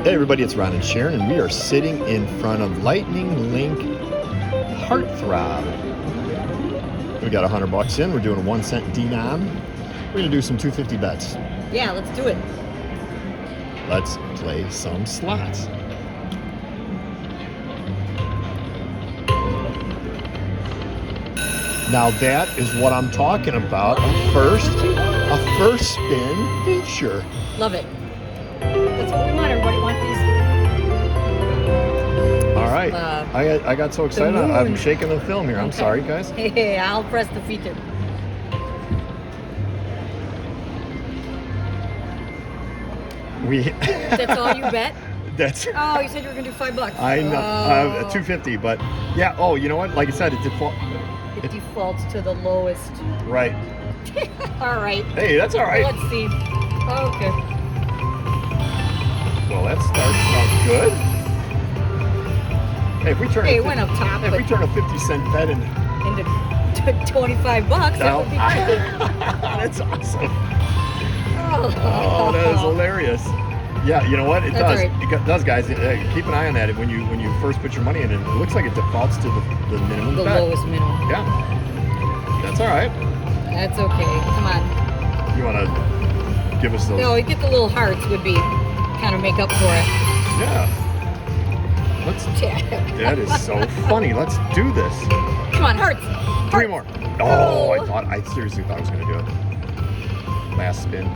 Hey everybody, it's Ron and Sharon, and we are sitting in front of Lightning Link Heart Throb. We got $100 in. We're doing a 1 cent denom. We're gonna do some 250 bets. Yeah, let's do it. Let's play some slots. Now that is what I'm talking about. A first spin feature. Love it. That's what we want. Everybody want these. All right. I got so excited. I'm shaking the film here. I'm sorry, guys. Hey, I'll press the feature. That's all you bet? That's. Oh, you said you were gonna do $5. I know. 250, but yeah. Oh, you know what? Like I said, it defaults to the lowest. Right. All right. Hey, that's all right. Let's see. Okay. Well, that starts out good. Hey, if we turn it went up top. If we turn a 50-cent bet into $25, that would be great. That's awesome. Oh, that is hilarious. Yeah, you know what? It does. Right. It does, guys. Keep an eye on that. When you first put your money in, it looks like it defaults to the minimum bet. The lowest minimum. Yeah. That's all right. That's okay. Come on. You want to give us those? No, you get the little hearts would be kind of make up for it. Yeah. That is so funny. Let's do this. Come on, hearts. 3 more. Oh, I seriously thought I was going to do it. Last spin.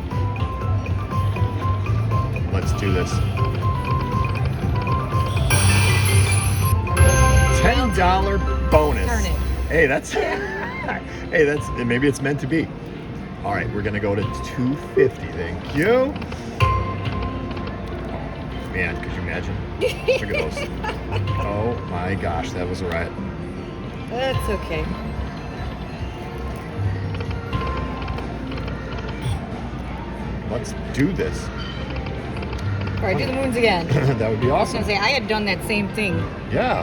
Let's do this. $10 bonus. Turn it. Hey, that's maybe it's meant to be. All right, we're gonna go to 250. Thank you. Man, could you imagine? Look at those. Oh my gosh, that was a riot. That's okay. Let's do this. All right, do the moons again. That would be awesome. I was gonna say I had done that same thing. Yeah.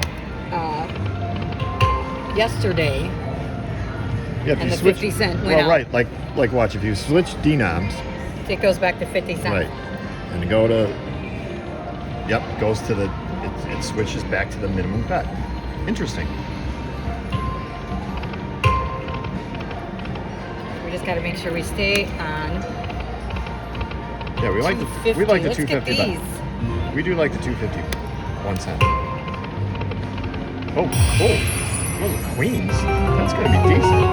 Yesterday. Yeah, if and you the switch, 50 cent went out. Right, like watch, if you switch denoms. It goes back to 50 cents. Right. And go to, goes to it switches back to the minimum bet. Interesting. We just gotta make sure we stay on. Yeah, we like the 250 bet. We do like the 250 1 cent. Oh, those are queens. That's gonna be decent.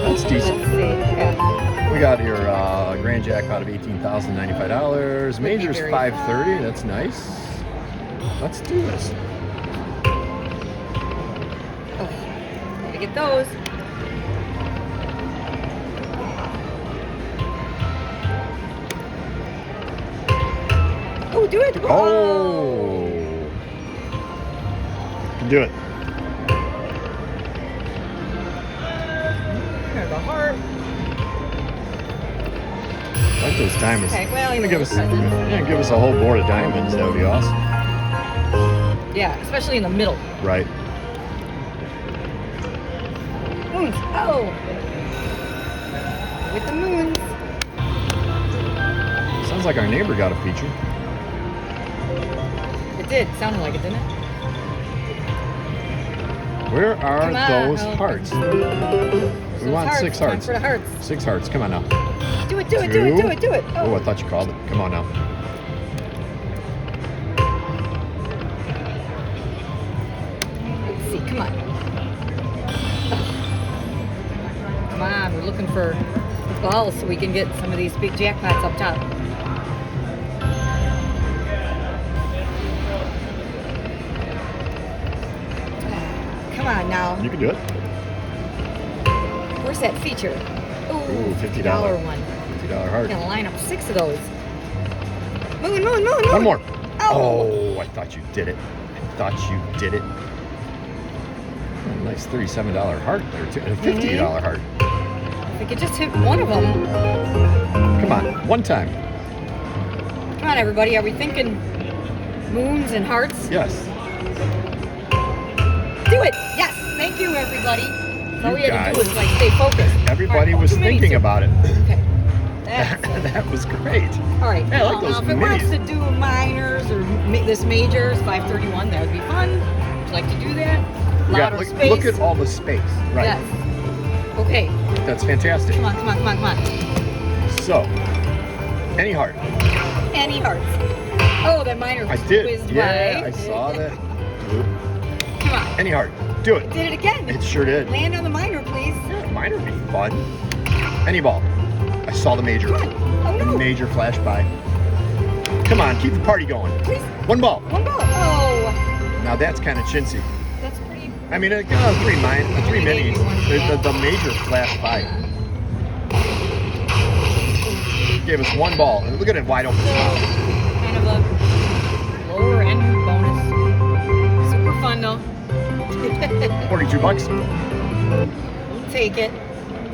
That's decent. Let's see. Yeah. We got here a grand jackpot of $18,095. Major's $530. That's nice. Let's do this. Oh, gotta get those. Oh, do it! Oh! You can do it. There's a heart. I like those diamonds. Okay, well, give us a whole board of diamonds. That would be awesome. Yeah, especially in the middle. Right. Moons. Oh! With the moons. Sounds like our neighbor got a feature. It did. Sounded like it, didn't it? Where are those hearts? We want hearts. 6 hearts. Time for the hearts. 6 hearts. Come on now. Do it. 2. Oh, I thought you called it. Come on now. Let's see. Come on. Come on. We're looking for balls so we can get some of these big jackpots up top. Come on now. You can do it. Where's that feature? Ooh, $50 one. $50 heart. I'm gonna line up 6 of those. Moon. 1 more. Oh, I thought you did it. A nice $37 heart there too. And a $50 heart. If we could just hit one of them. Come on, one time. Come on, everybody. Are we thinking moons and hearts? Yes. Do it. Yes. Thank you, everybody. All we had to do was stay focused. Everybody was thinking about it. Okay. That's That was great. All right. Hey, I like those now, if it wants minis. to do minors or this majors, 531, that would be fun. Would you like to do that? Lot of space. Look at all the space. Right. Yes. Okay. That's fantastic. Come on, come on, come on, come on. So, any heart. Any hearts. Oh, that minor I did. whizzed Yeah, by. I saw that. Come on. Any heart. Do it. Did it again. It sure did. Land on the minor, please. Mine would be fun. Any ball. I saw the major. Come on. Oh, no. Major flash by. Come on, keep the party going. Please. One ball. One ball. Oh. Now that's kind of chintzy. That's pretty. I mean, three minis. The major flash by. Gave us one ball. And look at it wide open. Kind of a lower end bonus. Super fun though. $42. Take it.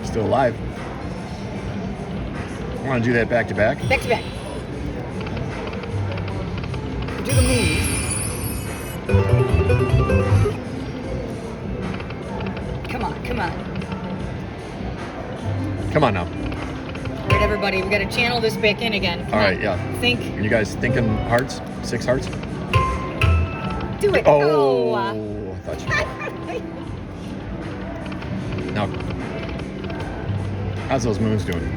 Still alive. I want to do that back to back. Back to back. Do the moves. Come on, come on. Come on now. All right, everybody, we got to channel this back in again. Come All right, on. yeah. Think. Are you guys thinking hearts? 6 hearts? Do it. Oh, I thought you. Now, how's those moons doing?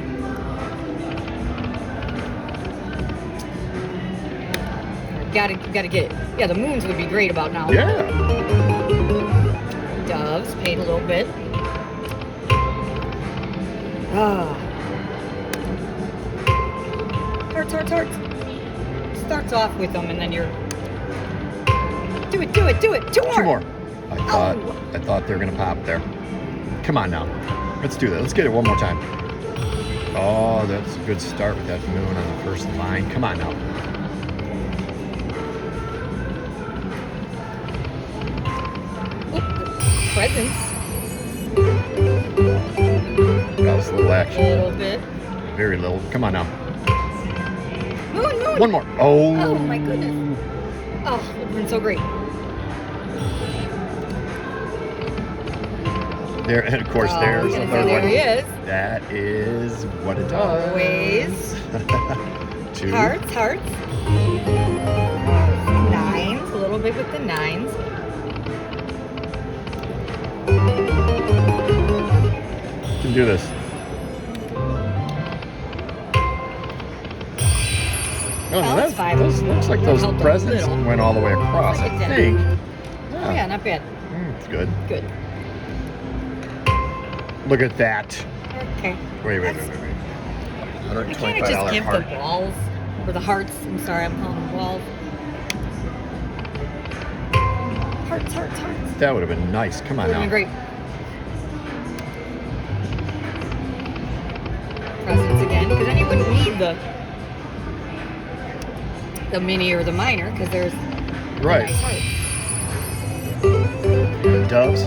Gotta get it. Yeah, the moons would be great about now. Yeah. Doves paid a little bit. Ah. Hearts, hearts, hearts. Starts off with them, and then you're. Do it, do it, do it. Two more. 2 more. I thought they were gonna pop there. Come on now. Let's do that. Let's get it one more time. Oh, that's a good start with that moon on the first line. Come on now. Presents. That was a little A action. little bit. Very little. Come on now. Moon, moon. One more. Oh. Oh my goodness. Oh, it would have been so great. There, and of course, there's the third there one. he is. That is what it does. Always. 2. Hearts, hearts. Nines, a little bit with the nines. Can do this. Oh, Oh, it's 5. those looks like those Helped a presents little. went all the way across. I Like it did. think. Oh yeah, not bad. It's good. Good. Look at that. Okay. Wait. You can't just $125 give heart. the balls or the hearts. I'm sorry, I'm calling them balls. Hearts, hearts, hearts. That would have been nice. Come on Would have now. been great. Presents again, because then you wouldn't need the mini or the minor, because there's Right. nice hearts. Doves.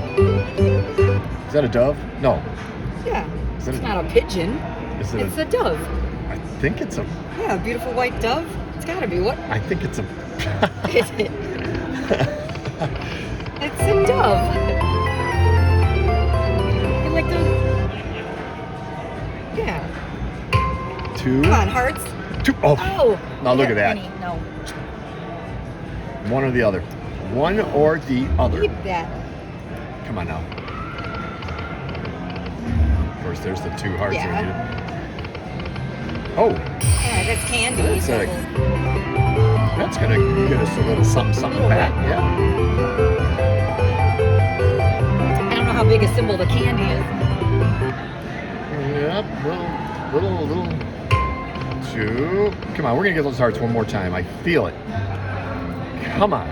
Is that a dove? No. Yeah. Is that It's a- not a pigeon. Is it It's a dove. I think it's a. Yeah, a beautiful white dove. It's gotta be. What I think it's a. is it? It's a dove. You like the. Yeah. 2. Come on, hearts. 2. Oh. Oh. Now look at yeah, that. Penny, no. One or the other. One or the other. Keep that. Come on now. Of course, there's the 2 hearts. Yeah. Oh, Yeah, that's candy. That's so a- that's gonna get us a little something Little back. bit. Yeah. I don't know how big a symbol the candy is. Yep. Well, little. 2. Come on, we're gonna get those hearts one more time. I feel it. Come on.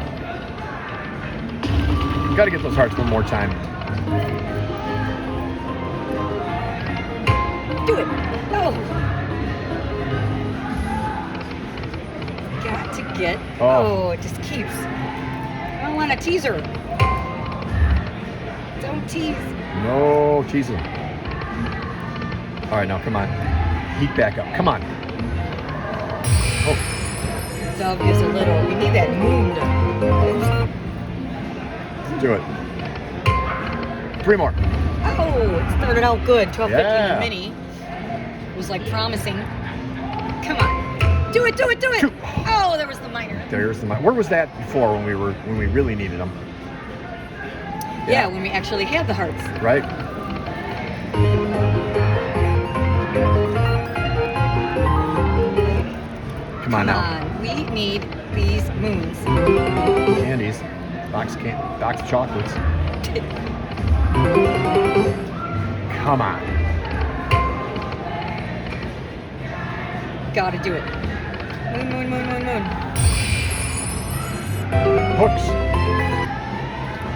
Got to get those hearts one more time. Do it. No. Got to get. Oh. Oh, it just keeps. I don't want to tease her. Don't tease. No teasing. All right, now come on. Heat back up. Come on. Oh, Dove gives a little. We need that moon to. do it. 3 more. Oh, it started out good. 1250 Yeah. in the mini. It was like promising. Come on. Do it, do it, do it. Oh, there was the minor. There's the where was that before when we really needed them? Yeah, when we actually had the hearts. Right? Come on now. We need these moons. Candies. Box of chocolates. Come on. Gotta do it. Moon, moon, moon, moon, moon. Hooks.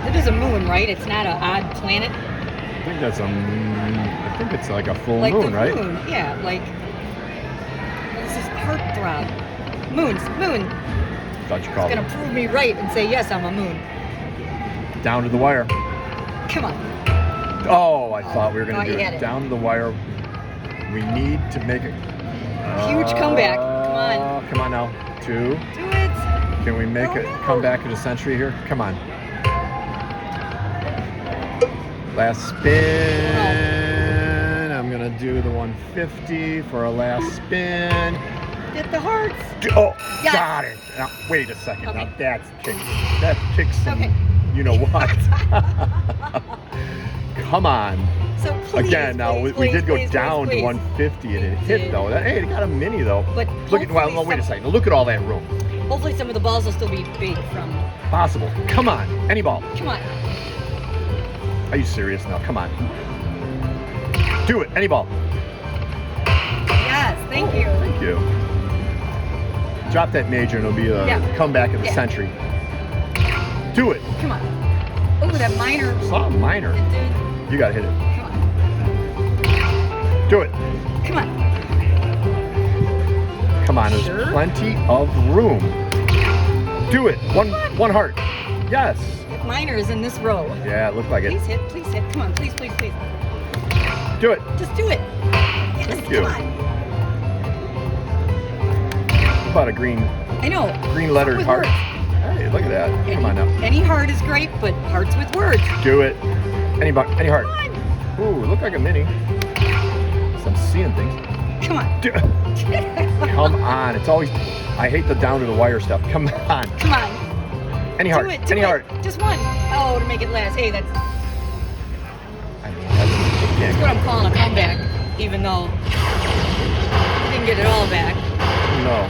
It is a moon, right? It's not an odd planet. I think that's I think it's like a full Like moon, the right? moon, yeah. Like this is Heart Throb. Moons, moon. Thought you called It's gonna prove me right and say yes, I'm a moon. down to the wire. Come on. Oh, I thought we were gonna thought do you had it it. down to the wire. We need to make it. Huge comeback. Come on. Come on now. 2. Do it. Can we make Oh, it no. come back at a century here? Come on. Last spin. I'm gonna do the 150 for a last spin. Get the hearts. Oh, Yes. got it. Now, wait a second. Okay. Now that kicks some. Okay. You know what? Come on. So please, Again, now please, we did go please, down please, to 150 and it hit did. though. Hey, it got a mini though. But Look at hopefully wait a some- second. Look at all that room. Hopefully some of the balls will still be big from. Possible. Come on, any ball. Come on. Are you serious now? Come on. Do it, any ball. Yes, thank you. Thank you. Drop that major and it'll be a Yeah. comeback of the Yeah. century. Do it. Come on. Oh, that minor. Saw a minor. Dude, You gotta hit it. come on. Do it. Come on. Come on, there's Sure? plenty of room. Do it. One heart. Yes. That minor is in this row. Yeah, it looked like it. Please hit, please hit. Come on, please, please, please. Do it. Just do it. Yes, Thank you. come on. How about a green I know. lettered With heart? words. Hey, look at that. Come on now. Any heart is great, but hearts with words. Do it. Any heart. Come on. Ooh, look like a mini. I'm seeing things. Come on. Come on. It's always. I hate the down to the wire stuff. Come on. Come on. Any heart. Do it. Do Any it. heart. Just one. Oh, to make it last. Hey, that's I mean, that's what I'm calling a comeback, even though we didn't get it all back. no.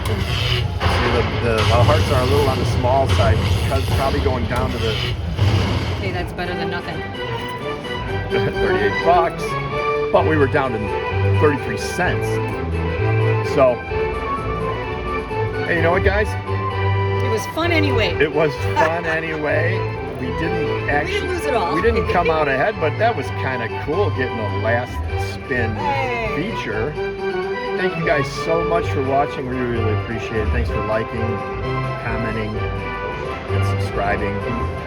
See, the hearts are a little on the small side because probably going down to the Hey, that's better than nothing. 38 bucks, but we were down to 33 cents. So, hey, you know what, guys? It was fun anyway. It was fun anyway. We didn't actually. We didn't lose it all. We didn't come out ahead, but that was kind of cool getting a last spin Hey. feature. Thank you guys so much for watching. We really appreciate it. Thanks for liking, commenting, and subscribing.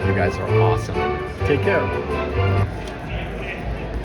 You guys are awesome. Take care.